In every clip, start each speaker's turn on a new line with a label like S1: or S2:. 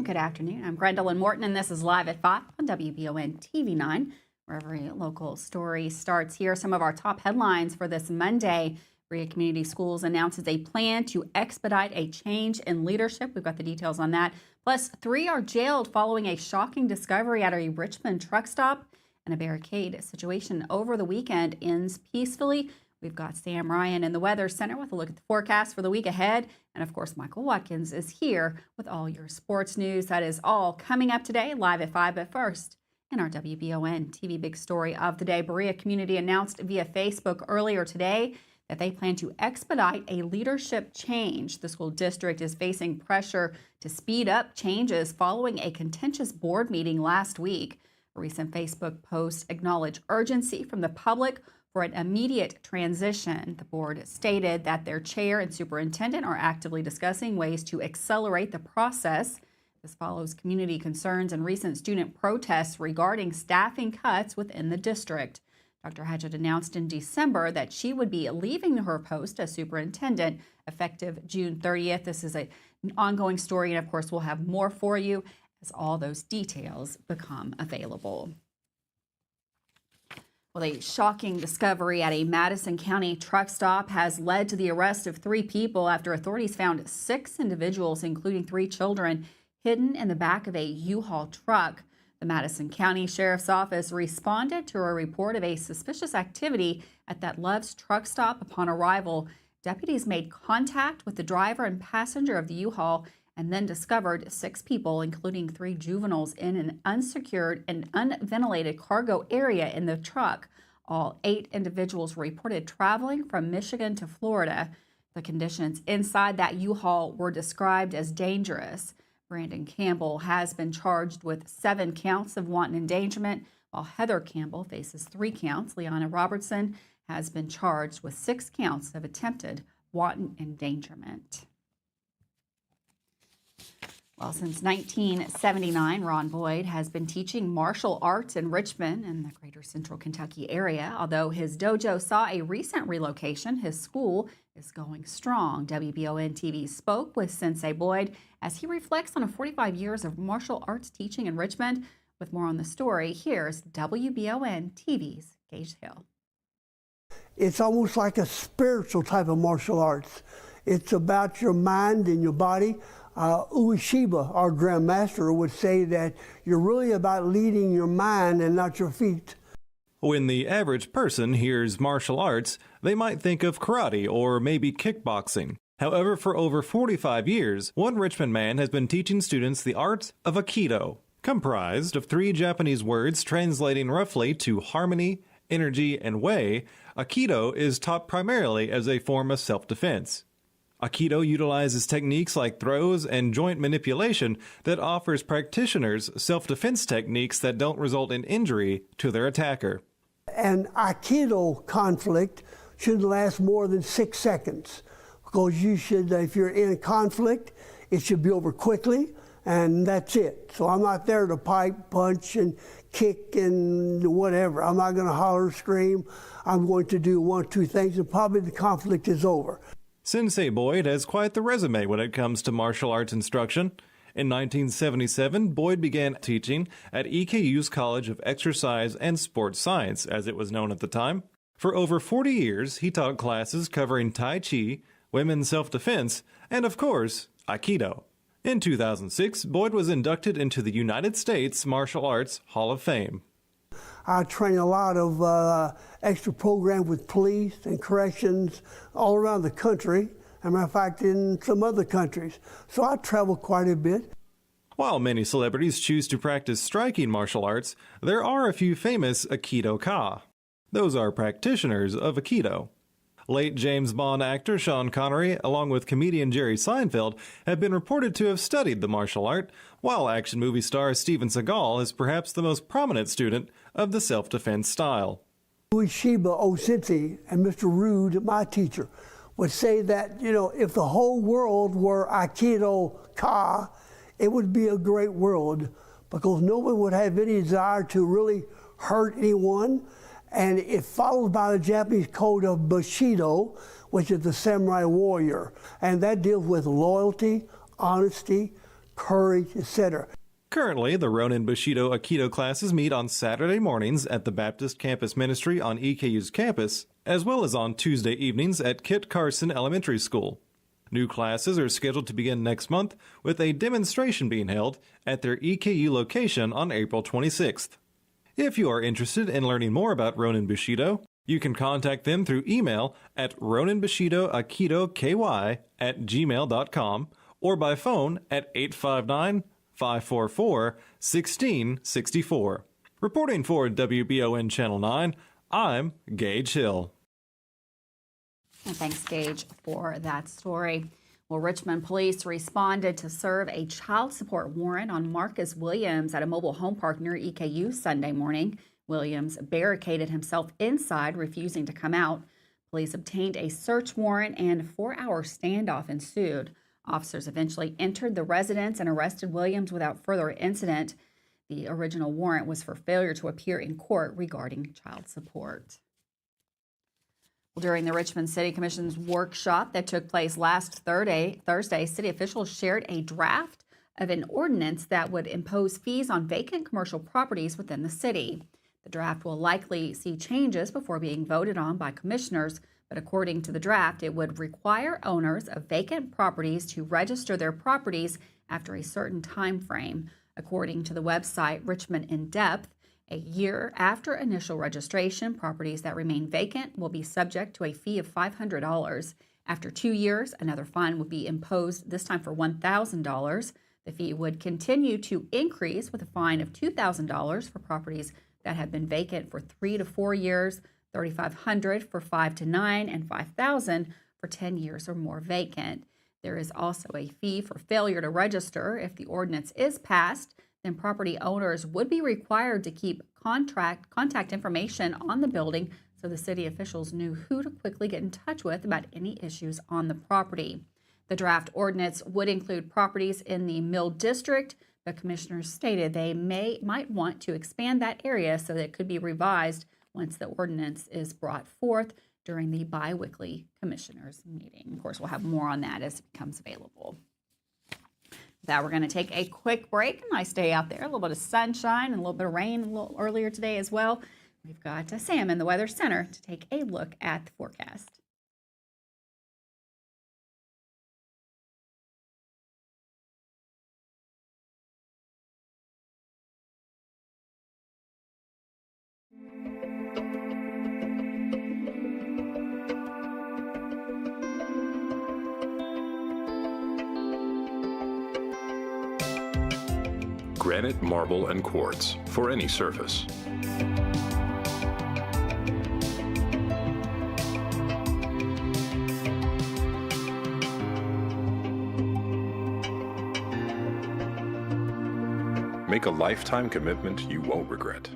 S1: Good afternoon. I'm Gwendolyn Morton, and this is Live at 5 on WBON TV 9, where every local story starts here. Some of our top headlines for this Monday. Berea Community Schools announces a plan to expedite a change in leadership. We've got the details on that. Plus, 3 are jailed following a shocking discovery at a Richmond truck stop, and a barricade situation over the weekend ends peacefully. We've got Sam Ryan in the Weather Center with a look at the forecast for the week ahead. And of course, Michael Watkins is here with all your sports news. That is all coming up today, live at 5. But first, in our WBON TV big story of the day, Berea Community announced via Facebook earlier today that they plan to expedite a leadership change. The school district is facing pressure to speed up changes following a contentious board meeting last week. A recent Facebook post acknowledged urgency from the public for an immediate transition. The board stated that their chair and superintendent are actively discussing ways to accelerate the process. This follows community concerns and recent student protests regarding staffing cuts within the district. Dr. Hatchett announced in December that she would be leaving her post as superintendent effective June 30th. This is an ongoing story, and of course, we'll have more for you as all those details become available. Well, a shocking discovery at a Madison County truck stop has led to the arrest of 3 people after authorities found 6 individuals, including 3 children, hidden in the back of a U-Haul truck. The Madison County Sheriff's Office responded to a report of a suspicious activity at that Love's truck stop. Upon arrival, deputies made contact with the driver and passenger of the U-Haul and then discovered 6 people, including 3 juveniles, in an unsecured and unventilated cargo area in the truck. All 8 individuals were reported traveling from Michigan to Florida. The conditions inside that U-Haul were described as dangerous. Brandon Campbell has been charged with 7 counts of wanton endangerment, while Heather Campbell faces 3 counts. Leanna Robertson has been charged with 6 counts of attempted wanton endangerment. Well, since 1979, Ron Boyd has been teaching martial arts in Richmond and the greater central Kentucky area. Although his dojo saw a recent relocation, his school is going strong. WBON TV spoke with Sensei Boyd as he reflects on 45 years of martial arts teaching in Richmond. With more on the story, here's WBON TV's Gage Hill.
S2: It's almost like a spiritual type of martial arts. It's about your mind and your body. Ueshiba, our grandmaster, would say that you're really about leading your mind and not your feet.
S3: When the average person hears martial arts, they might think of karate or maybe kickboxing. However, for over 45 years, one Richmond man has been teaching students the art of Aikido, comprised of 3 Japanese words translating roughly to harmony, energy, and way. Aikido is taught primarily as a form of self-defense. Aikido utilizes techniques like throws and joint manipulation that offers practitioners self-defense techniques that don't result in injury to their attacker.
S2: An Aikido conflict shouldn't last more than 6 seconds because you should, if you're in a conflict, it should be over quickly and that's it. So I'm not there to pipe, punch, and kick and whatever. I'm not going to holler, scream. I'm going to do 1 or 2 things and probably the conflict is over.
S3: Sensei Boyd has quite the resume when it comes to martial arts instruction. In 1977, Boyd began teaching at EKU's College of Exercise and Sports Science, as it was known at the time. For over 40 years, he taught classes covering Tai Chi, women's self-defense, and of course, Aikido. In 2006, Boyd was inducted into the United States Martial Arts Hall of Fame.
S2: I train a lot of extra programs with police and corrections all around the country. As a matter of fact, in some other countries. So I travel quite a bit.
S3: While many celebrities choose to practice striking martial arts, there are a few famous Aikido-ka. Those are practitioners of Aikido. Late James Bond actor Sean Connery, along with comedian Jerry Seinfeld, have been reported to have studied the martial art, while action movie star Steven Seagal is perhaps the most prominent student of the self-defense style.
S2: Ueshiba Osensei and Mr. Rude, my teacher, would say that, if the whole world were Aikido-ka, it would be a great world because no one would have any desire to really hurt anyone. And it's followed by the Japanese code of Bushido, which is the samurai warrior. And that deals with loyalty, honesty, courage, etc.
S3: Currently, the Ronin Bushido Aikido classes meet on Saturday mornings at the Baptist Campus Ministry on EKU's campus, as well as on Tuesday evenings at Kit Carson Elementary School. New classes are scheduled to begin next month, with a demonstration being held at their EKU location on April 26th. If you are interested in learning more about Ronin Bushido, you can contact them through email at roninbushidoaikidoky@gmail.com or by phone at 859-544-1664. Reporting for WBON Channel 9, I'm Gage Hill.
S1: And thanks, Gage, for that story. Well, Richmond police responded to serve a child support warrant on Marcus Williams at a mobile home park near EKU Sunday morning. Williams barricaded himself inside, refusing to come out. Police obtained a search warrant and a 4-hour standoff ensued. Officers eventually entered the residence and arrested Williams without further incident. The original warrant was for failure to appear in court regarding child support. During the Richmond City Commission's workshop that took place last Thursday, city officials shared a draft of an ordinance that would impose fees on vacant commercial properties within the city. The draft will likely see changes before being voted on by commissioners, but according to the draft, it would require owners of vacant properties to register their properties after a certain time frame. According to the website Richmond In Depth, a year after initial registration, properties that remain vacant will be subject to a fee of $500. After 2 years, another fine would be imposed, this time for $1,000. The fee would continue to increase with a fine of $2,000 for properties that have been vacant for 3 to 4 years, $3,500 for 5 to 9, and $5,000 for 10 years or more vacant. There is also a fee for failure to register. If the ordinance is passed, then property owners would be required to keep contact information on the building so the city officials knew who to quickly get in touch with about any issues on the property. The draft ordinance would include properties in the Mill District, but commissioners stated they might want to expand that area so that it could be revised once the ordinance is brought forth during the bi-weekly commissioners meeting. Of course, we'll have more on that as it becomes available. That we're going to take a quick break. Nice day out there. A little bit of sunshine and a little bit of rain a little earlier today as well. We've got Sam in the Weather Center to take a look at the forecast.
S4: Granite, marble, and quartz for any surface. Make a lifetime commitment you won't regret.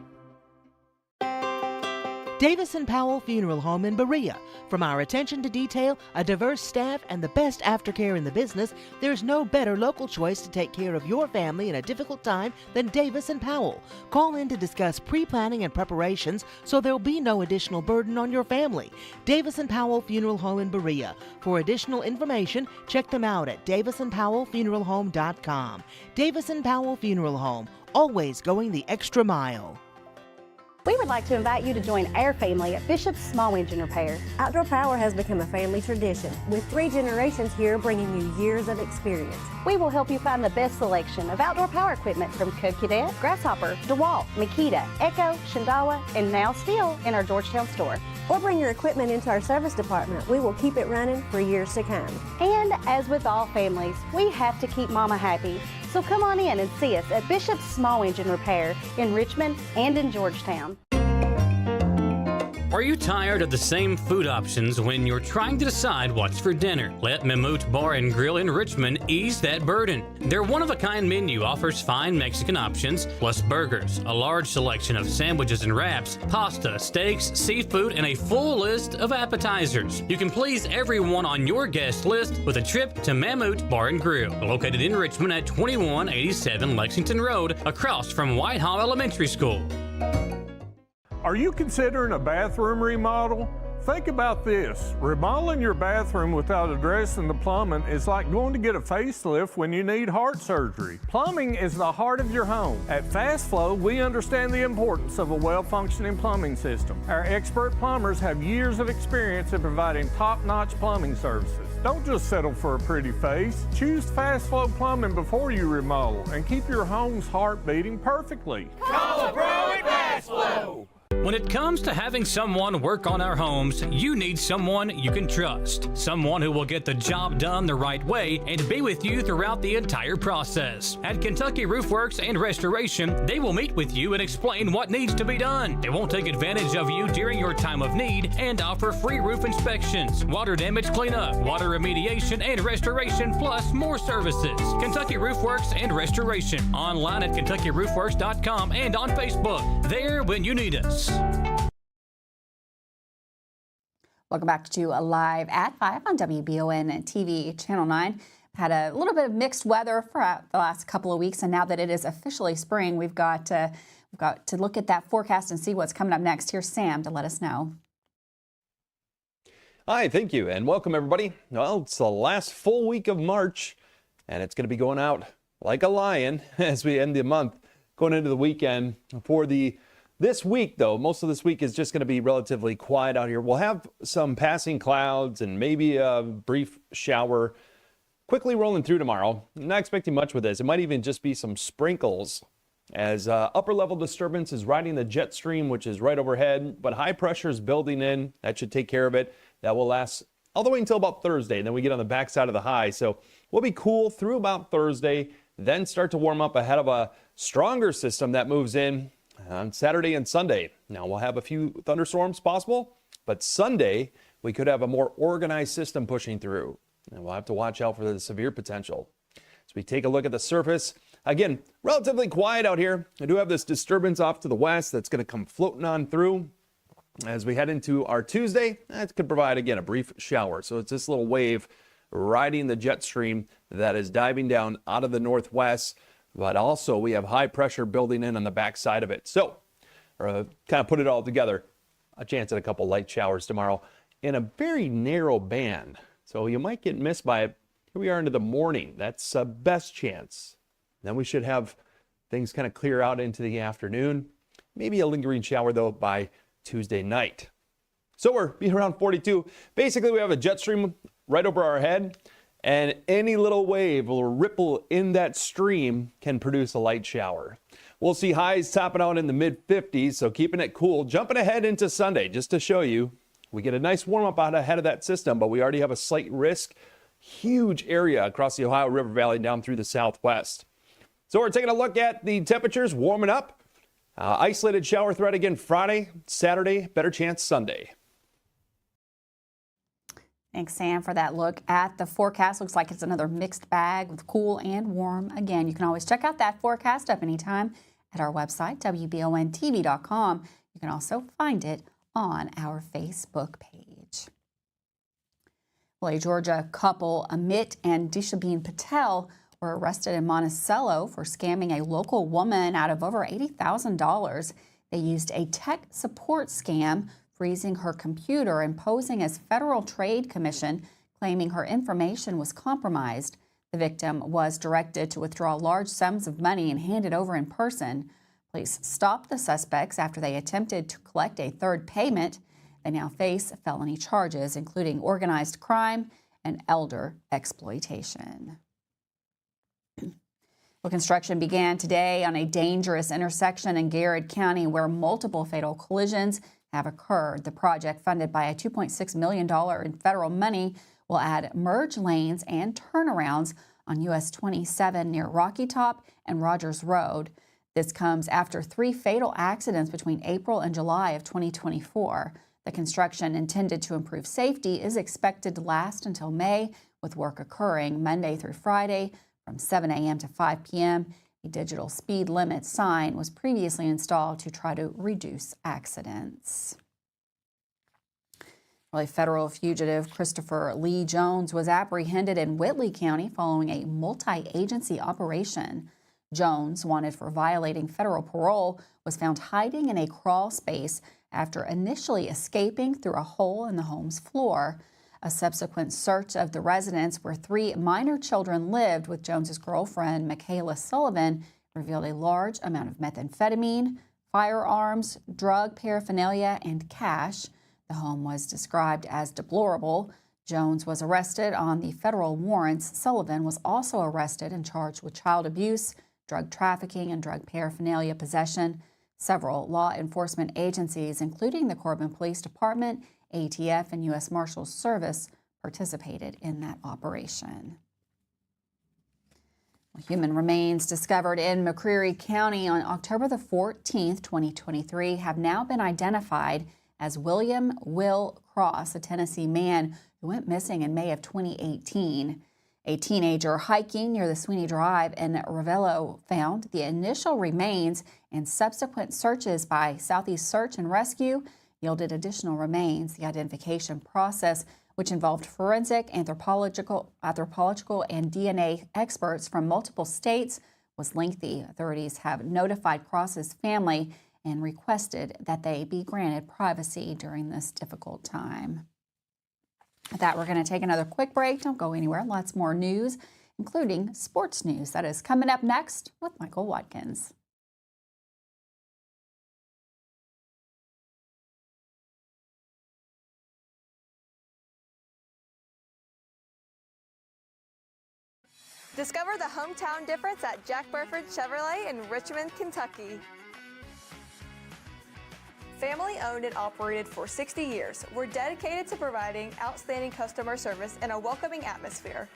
S5: Davis & Powell Funeral Home in Berea. From our attention to detail, a diverse staff, and the best aftercare in the business, there's no better local choice to take care of your family in a difficult time than Davis & Powell. Call in to discuss pre-planning and preparations so there'll be no additional burden on your family. Davis & Powell Funeral Home in Berea. For additional information, check them out at davisandpowellfuneralhome.com. Davis & Powell Funeral Home, always going the extra mile.
S6: We would like to invite you to join our family at Bishop's Small Engine Repair.
S7: Outdoor Power has become a family tradition, with 3 generations here bringing you years of experience.
S6: We will help you find the best selection of outdoor power equipment from Cub Cadet, Grasshopper, DeWalt, Makita, Echo, Shindawa, and now still in our Georgetown store.
S7: Or bring your equipment into our service department. We will keep it running for years to come.
S6: And as with all families, we have to keep Mama happy. So come on in and see us at Bishop's Small Engine Repair in Richmond and in Georgetown.
S8: Are you tired of the same food options when you're trying to decide what's for dinner? Let Mamoot Bar and Grill in Richmond ease that burden. Their one-of-a-kind menu offers fine Mexican options, plus burgers, a large selection of sandwiches and wraps, pasta, steaks, seafood, and a full list of appetizers. You can please everyone on your guest list with a trip to Mamoot Bar and Grill, located in Richmond at 2187 Lexington Road, across from Whitehall Elementary School.
S9: Are you considering a bathroom remodel? Think about this. Remodeling your bathroom without addressing the plumbing is like going to get a facelift when you need heart surgery. Plumbing is the heart of your home. At Fast Flow, we understand the importance of a well-functioning plumbing system. Our expert plumbers have years of experience in providing top-notch plumbing services. Don't just settle for a pretty face. Choose Fast Flow Plumbing before you remodel and keep your home's heart beating perfectly.
S10: Call a pro at Fast Flow!
S8: When it comes to having someone work on our homes, you need someone you can trust. Someone who will get the job done the right way and be with you throughout the entire process. At Kentucky Roof Works and Restoration, they will meet with you and explain what needs to be done. They won't take advantage of you during your time of need and offer free roof inspections, water damage cleanup, water remediation and restoration, plus more services. Kentucky Roof Works and Restoration. Online at KentuckyRoofWorks.com and on Facebook. There when you need us.
S1: Welcome back to Live at 5 on WBON TV Channel 9. Had a little bit of mixed weather for the last couple of weeks, and now that it is officially spring, we've got to look at that forecast and see what's coming up next. Here's Sam to let us know.
S11: Hi, thank you, and welcome everybody. Well, it's the last full week of March, and it's going to be going out like a lion as we end the month, going into the weekend. This week, though, most of this week is just going to be relatively quiet out here. We'll have some passing clouds and maybe a brief shower quickly rolling through tomorrow. I'm not expecting much with this. It might even just be some sprinkles as upper level disturbance is riding the jet stream, which is right overhead, but high pressure is building in. That should take care of it. That will last all the way until about Thursday, and then we get on the backside of the high. So we'll be cool through about Thursday, then start to warm up ahead of a stronger system that moves in on Saturday and Sunday. Now we'll have a few thunderstorms possible, but Sunday we could have a more organized system pushing through, and we'll have to watch out for the severe potential. As we take a look at the surface, again, relatively quiet out here. I do have this disturbance off to the west that's going to come floating on through as we head into our Tuesday. That could provide, again, a brief shower. So it's this little wave riding the jet stream that is diving down out of the northwest. But also we have high pressure building in on the backside of it. So kind of put it all together, a chance at a couple light showers tomorrow in a very narrow band. So you might get missed by it. Here we are into the morning. That's the best chance. Then we should have things kind of clear out into the afternoon. Maybe a lingering shower, though, by Tuesday night. So we're around 42. Basically, we have a jet stream right over our head, and any little wave or ripple in that stream can produce a light shower. We'll see highs topping out in the mid-50s, so keeping it cool. Jumping ahead into Sunday, just to show you, we get a nice warm-up out ahead of that system, but we already have a slight risk. Huge area across the Ohio River Valley down through the southwest. So we're taking a look at the temperatures warming up. Isolated shower threat again Friday, Saturday, better chance Sunday.
S1: Thanks, Sam, for that look at the forecast. Looks like it's another mixed bag with cool and warm. Again, you can always check out that forecast up anytime at our website, WBONTV.com. You can also find it on our Facebook page. Well, a Georgia couple, Amit and Dishabeen Patel, were arrested in Monticello for scamming a local woman out of over $80,000. They used a tech support scam, freezing her computer and posing as Federal Trade Commission, claiming her information was compromised. The victim was directed to withdraw large sums of money and hand it over in person. Police stopped the suspects after they attempted to collect a third payment. They now face felony charges, including organized crime and elder exploitation. Well, construction began today on a dangerous intersection in Garrett County where multiple fatal collisions have occurred. The project, funded by a $2.6 million in federal money, will add merge lanes and turnarounds on US 27 near Rocky Top and Rogers Road. This comes after 3 fatal accidents between April and July of 2024. The construction, intended to improve safety, is expected to last until May, with work occurring Monday through Friday from 7 a.m. to 5 p.m. A digital speed limit sign was previously installed to try to reduce accidents. Well, a federal fugitive, Christopher Lee Jones, was apprehended in Whitley County following a multi-agency operation. Jones, wanted for violating federal parole, was found hiding in a crawl space after initially escaping through a hole in the home's floor. A subsequent search of the residence where 3 minor children lived with Jones's girlfriend, Michaela Sullivan, revealed a large amount of methamphetamine, firearms, drug paraphernalia, and cash. The home was described as deplorable. Jones was arrested on the federal warrants. Sullivan was also arrested and charged with child abuse, drug trafficking, and drug paraphernalia possession. Several law enforcement agencies, including the Corbin Police Department, ATF, and U.S. Marshals Service, participated in that operation. Human remains discovered in McCreary County on October the 14th, 2023, have now been identified as William Will Cross, a Tennessee man who went missing in May of 2018. A teenager hiking near the Sweeney Drive in Ravello found the initial remains, and subsequent searches by Southeast Search and Rescue yielded additional remains. The identification process, which involved forensic, anthropological, and DNA experts from multiple states, was lengthy. Authorities have notified Cross's family and requested that they be granted privacy during this difficult time. With that, we're going to take another quick break. Don't go anywhere. Lots more news, including sports news. That is coming up next with Michael Watkins.
S12: Discover the hometown difference at Jack Burford Chevrolet in Richmond, Kentucky. Family owned and operated for 60 years, we're dedicated to providing outstanding customer service and a welcoming atmosphere.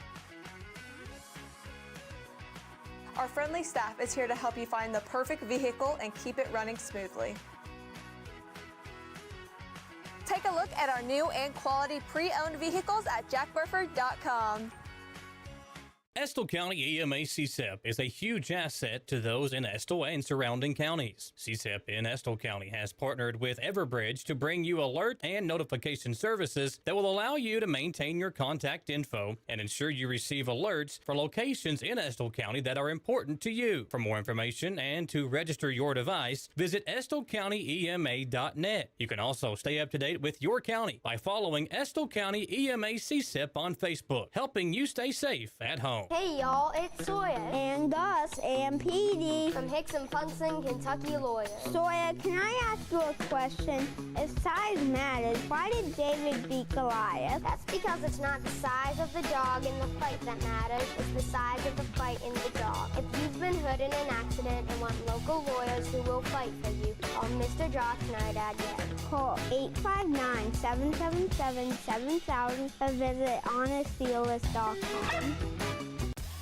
S12: Our friendly staff is here to help you find the perfect vehicle and keep it running smoothly. Take a look at our new and quality pre-owned vehicles at jackburford.com.
S8: Estill County EMA CSEP is a huge asset to those in Estill and surrounding counties. CSEP in Estill County has partnered with Everbridge to bring you alert and notification services that will allow you to maintain your contact info and ensure you receive alerts for locations in Estill County that are important to you. For more information and to register your device, visit EstillCountyEMA.net. You can also stay up to date with your county by following Estill County EMA CSEP on Facebook, helping you stay safe at home.
S13: Hey y'all, it's Sawyer.
S14: And Gus and Petey.
S13: From Hickson Punson, Kentucky Lawyers.
S14: Sawyer, can I ask you a question? If size matters, why did David beat Goliath?
S13: That's because it's not the size of the dog in the fight that matters, it's the size of the fight in the dog. If you've been hurt in an accident and want local lawyers who will fight for you, call Mr. Josh Nydad again.
S14: Call 859-777-7000 or visit honestdealers.com.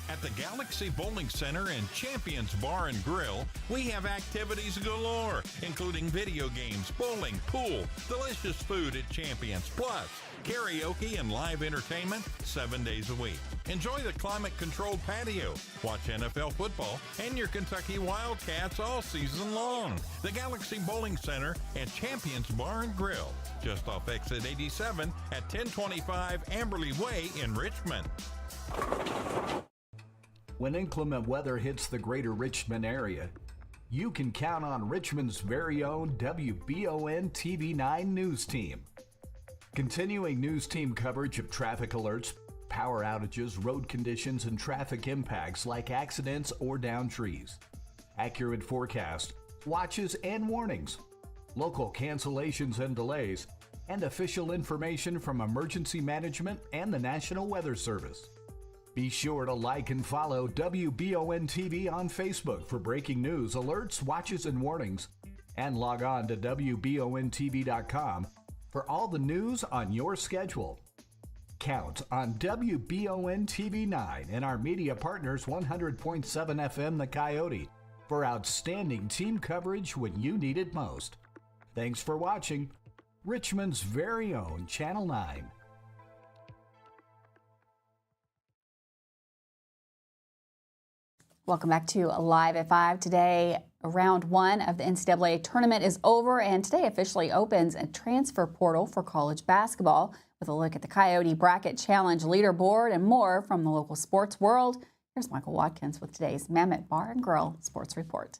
S15: At the Galaxy Bowling Center and Champions Bar and Grill, we have activities galore, including video games, bowling, pool, delicious food at Champions, plus karaoke and live entertainment 7 days a week. Enjoy the climate-controlled patio, watch NFL football, and your Kentucky Wildcats all season long. The Galaxy Bowling Center and Champions Bar and Grill, just off exit 87 at 1025 Amberley Way in Richmond.
S16: When inclement weather hits the greater Richmond area, you can count on Richmond's very own WBON TV9 news team. Continuing news team coverage of traffic alerts, power outages, road conditions, and traffic impacts like accidents or downed trees. Accurate forecast, watches and warnings, local cancellations and delays, and official information from emergency management and the National Weather Service. Be sure to like and follow WBON TV on Facebook for breaking news, alerts, watches, and warnings. And log on to WBONTV.com for all the news on your schedule. Count on WBON TV9 and our media partners 100.7 FM The Coyote for outstanding team coverage when you need it most. Thanks for watching Richmond's very own Channel 9.
S1: Welcome back to Live at 5. Today, round 1 of the NCAA tournament is over, and today officially opens a transfer portal for college basketball. With a look at the Coyote Bracket Challenge leaderboard and more from the local sports world, here's Michael Watkins with today's Mammoth Bar and Grill Sports Report.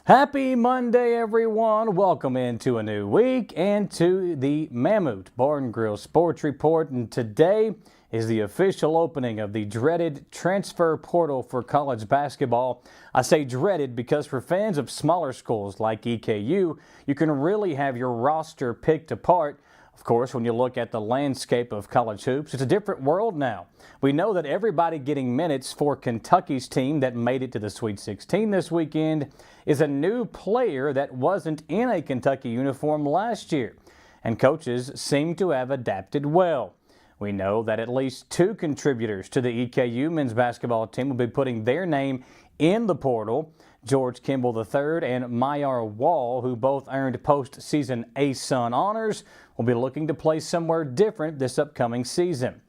S17: Happy Monday, everyone. Welcome into a new week and to the Mammoth Bar and Grill Sports Report. And today is the official opening of the dreaded transfer portal for college basketball. I say dreaded because for fans of smaller schools like EKU, you can really have your roster picked apart. Of course, when you look at the landscape of college hoops, it's a different world now. We know that everybody getting minutes for Kentucky's team that made it to the Sweet 16 this weekend is a new player that wasn't in a Kentucky uniform last year, and coaches seem to have adapted well. We know that at least 2 contributors to the EKU men's basketball team will be putting their name in the portal. George Kimball III and Mayar Wall, who both earned postseason ASUN honors, will be looking to play somewhere different this upcoming season.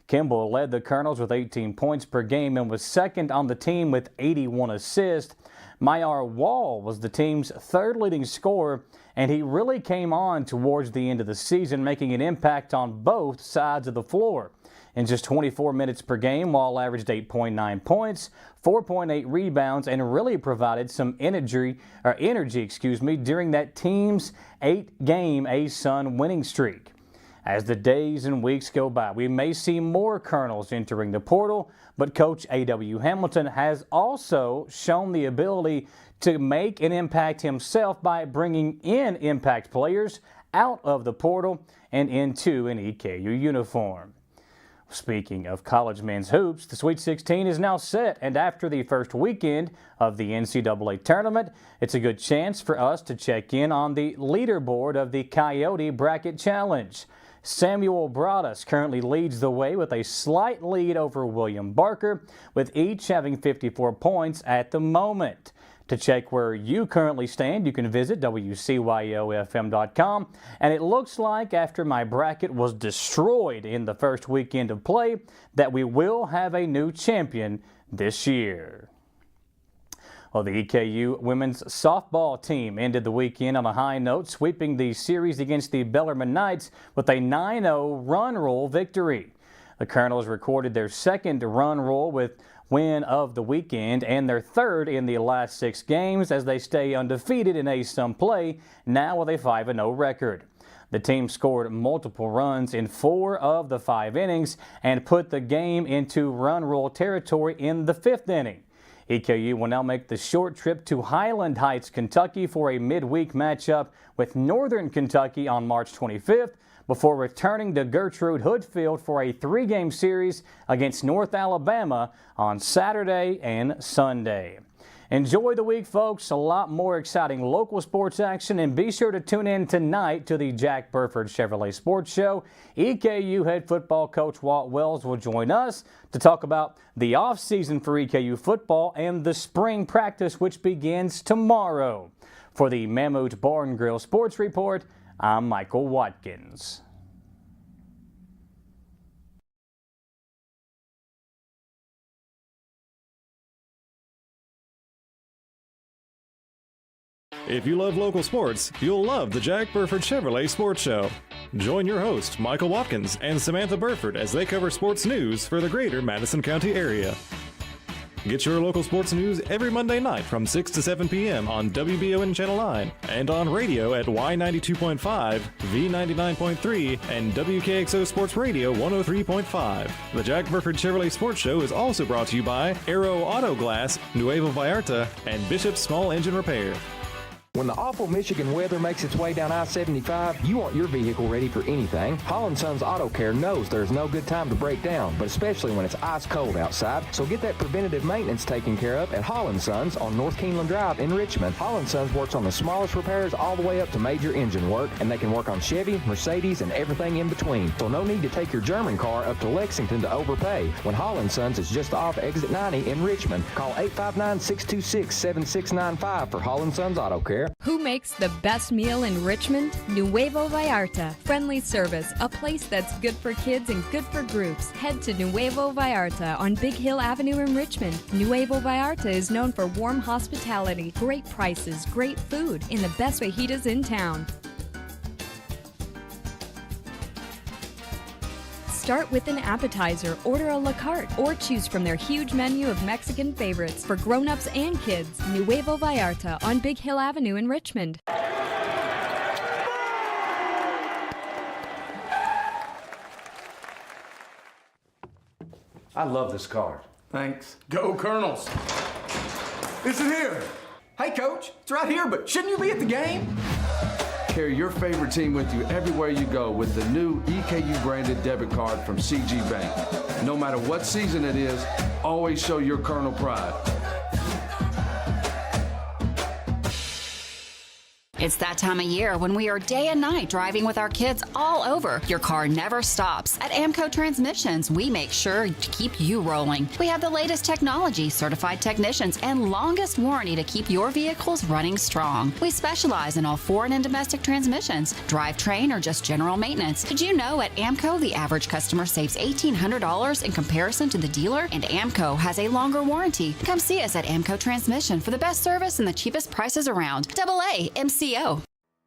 S17: Kimball led the Colonels with 18 points per game and was second on the team with 81 assists. Mayar Wall was the team's 3rd leading scorer, and he really came on towards the end of the season, making an impact on both sides of the floor. In just 24 minutes per game, Wall averaged 8.9 points, 4.8 rebounds, and really provided some energy during that team's 8-game ASUN winning streak. As the days and weeks go by, we may see more Colonels entering the portal, but Coach A.W. Hamilton has also shown the ability to make an impact himself by bringing in impact players out of the portal and into an EKU uniform. Speaking of college men's hoops, the Sweet 16 is now set, and after the first weekend of the NCAA tournament, it's a good chance for us to check in on the leaderboard of the Coyote Bracket Challenge. Samuel Broadus currently leads the way with a slight lead over William Barker, with each having 54 points at the moment. To check where you currently stand, you can visit WCYOFM.com. And it looks like after my bracket was destroyed in the first weekend of play, that we will have a new champion this year. Well, the EKU women's softball team ended the weekend on a high note, sweeping the series against the Bellarmine Knights with a 9-0 run rule victory. The Colonels recorded their 2nd run rule with win of the weekend and their 3rd in the last 6 games as they stay undefeated in ASUN play, now with a 5-0 record. The team scored multiple runs in 4 of the 5 innings and put the game into run rule territory in the 5th inning. EKU will now make the short trip to Highland Heights, Kentucky for a midweek matchup with Northern Kentucky on March 25th before returning to Gertrude Hood Field for a 3-game series against North Alabama on Saturday and Sunday. Enjoy the week, folks. A lot more exciting local sports action, and be sure to tune in tonight to the Jack Burford Chevrolet Sports Show. EKU head football coach Walt Wells will join us to talk about the offseason for EKU football and the spring practice, which begins tomorrow. For the Mammoth Bar and Grill Sports Report, I'm Michael Watkins.
S3: If you love local sports, you'll love the Jack Burford Chevrolet Sports Show. Join your host, Michael Watkins, and Samantha Burford as they cover sports news for the greater Madison County area. Get your local sports news every Monday night from 6 to 7 p.m. on WBON Channel 9 and on radio at Y92.5, V99.3, and WKXO Sports Radio 103.5. The Jack Burford Chevrolet Sports Show is also brought to you by Aero Auto Glass, Nuevo Vallarta, and Bishop's Small Engine Repair.
S18: When the awful Michigan weather makes its way down I-75, you want your vehicle ready for anything. Holland Sons Auto Care knows there's no good time to break down, but especially when it's ice cold outside. So get that preventative maintenance taken care of at Holland Sons on North Keeneland Drive in Richmond. Holland Sons works on the smallest repairs all the way up to major engine work, and they can work on Chevy, Mercedes, and everything in between. So no need to take your German car up to Lexington to overpay when Holland Sons is just off exit 90 in Richmond. Call 859-626-7695 for Holland Sons Auto Care.
S19: Who makes the best meal in Richmond? Nuevo Vallarta. Friendly service, a place that's good for kids and good for groups. Head to Nuevo Vallarta on Big Hill Avenue in Richmond. Nuevo Vallarta is known for warm hospitality, great prices, great food, and the best fajitas in town. Start with an appetizer, order a la carte, or choose from their huge menu of Mexican favorites for grown-ups and kids. Nuevo Vallarta on Big Hill Avenue in Richmond.
S20: I love this card.
S21: Thanks. Go Colonels! It's in here! Hey, Coach, it's right here, but shouldn't you be at the game?
S20: Carry your favorite team with you everywhere you go with the new EKU branded debit card from CG Bank. No matter what season it is, always show your Colonel pride.
S1: It's that time of year when we are day and night driving with our kids all over. Your car never stops. At AMCO Transmissions, we make sure to keep you rolling. We have the latest technology, certified technicians, and longest warranty to keep your vehicles running strong. We specialize in all foreign and domestic transmissions, drivetrain, or just general maintenance. Did you know at AMCO the average customer saves $1,800 in comparison to the dealer? And AMCO has a longer warranty. Come see us at AMCO Transmission for the best service and the cheapest prices around. AA MCO.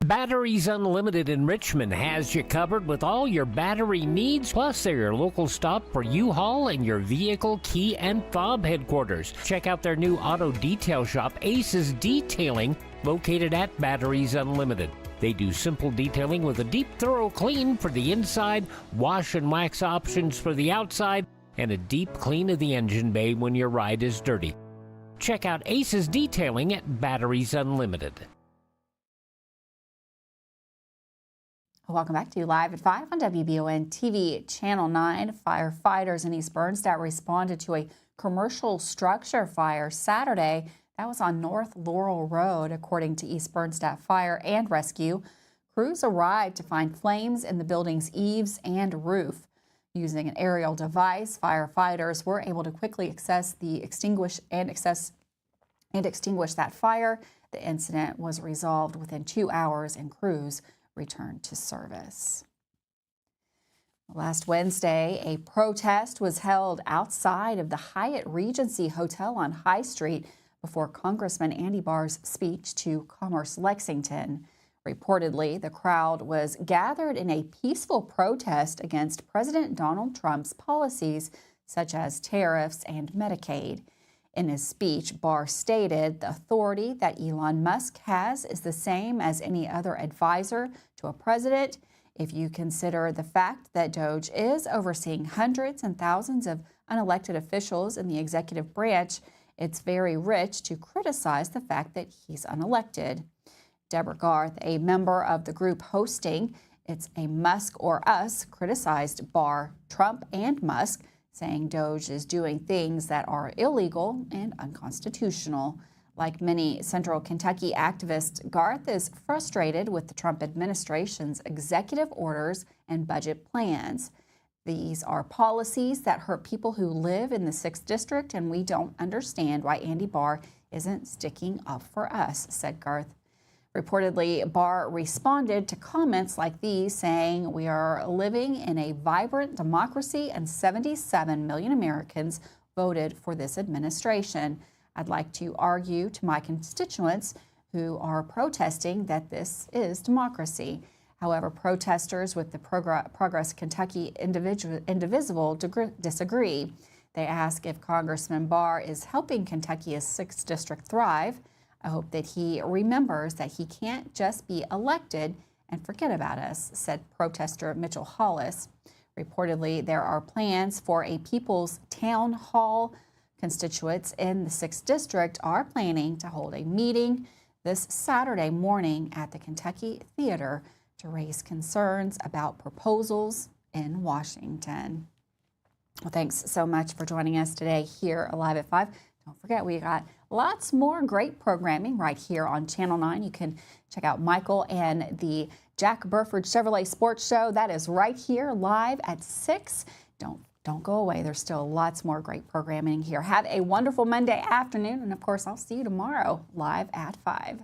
S22: Batteries Unlimited in Richmond has you covered with all your battery needs, plus they're your local stop for U-Haul and your vehicle key and fob headquarters. Check out their new auto detail shop, Aces Detailing, located at Batteries Unlimited. They do simple detailing with a deep, thorough clean for the inside, wash and wax options for the outside, and a deep clean of the engine bay when your ride is dirty. Check out Aces Detailing at Batteries Unlimited.
S1: Welcome back to Live at 5 on WBON TV Channel 9. Firefighters in East Bernstadt responded to a commercial structure fire Saturday. That was on North Laurel Road, according to East Bernstadt Fire and Rescue. Crews arrived to find flames in the building's eaves and roof. Using an aerial device, firefighters were able to quickly extinguish that fire. The incident was resolved within 2 hours, and crews returned to service. Last Wednesday, a protest was held outside of the Hyatt Regency Hotel on High Street before Congressman Andy Barr's speech to Commerce Lexington. Reportedly, the crowd was gathered in a peaceful protest against President Donald Trump's policies, such as tariffs and Medicaid. In his speech, Barr stated the authority that Elon Musk has is the same as any other advisor to a president. If you consider the fact that DOJ is overseeing hundreds and thousands of unelected officials in the executive branch, it's very rich to criticize the fact that he's unelected. Deborah Garth, a member of the group hosting It's a Musk or Us, criticized Barr, Trump, and Musk, saying DOJ is doing things that are illegal and unconstitutional. Like many Central Kentucky activists, Garth is frustrated with the Trump administration's executive orders and budget plans. These are policies that hurt people who live in the 6th District, and we don't understand why Andy Barr isn't sticking up for us, said Garth. Reportedly, Barr responded to comments like these, saying, "We are living in a vibrant democracy and 77 million Americans voted for this administration. I'd like to argue to my constituents who are protesting that this is democracy." However, protesters with the Progress Kentucky Indivisible disagree. They ask if Congressman Barr is helping Kentucky's 6th District thrive. I hope that he remembers that he can't just be elected and forget about us, said protester Mitchell Hollis. Reportedly, there are plans for a People's Town Hall. Constituents in the 6th District are planning to hold a meeting this Saturday morning at the Kentucky Theater to raise concerns about proposals in Washington. Well, thanks so much for joining us today here Live at 5. Don't forget, we got lots more great programming right here on Channel 9. You can check out Michael and the Jack Burford Chevrolet Sports Show. That is right here live at 6. Don't go away. There's still lots more great programming here. Have a wonderful Monday afternoon. And, of course, I'll see you tomorrow live at 5.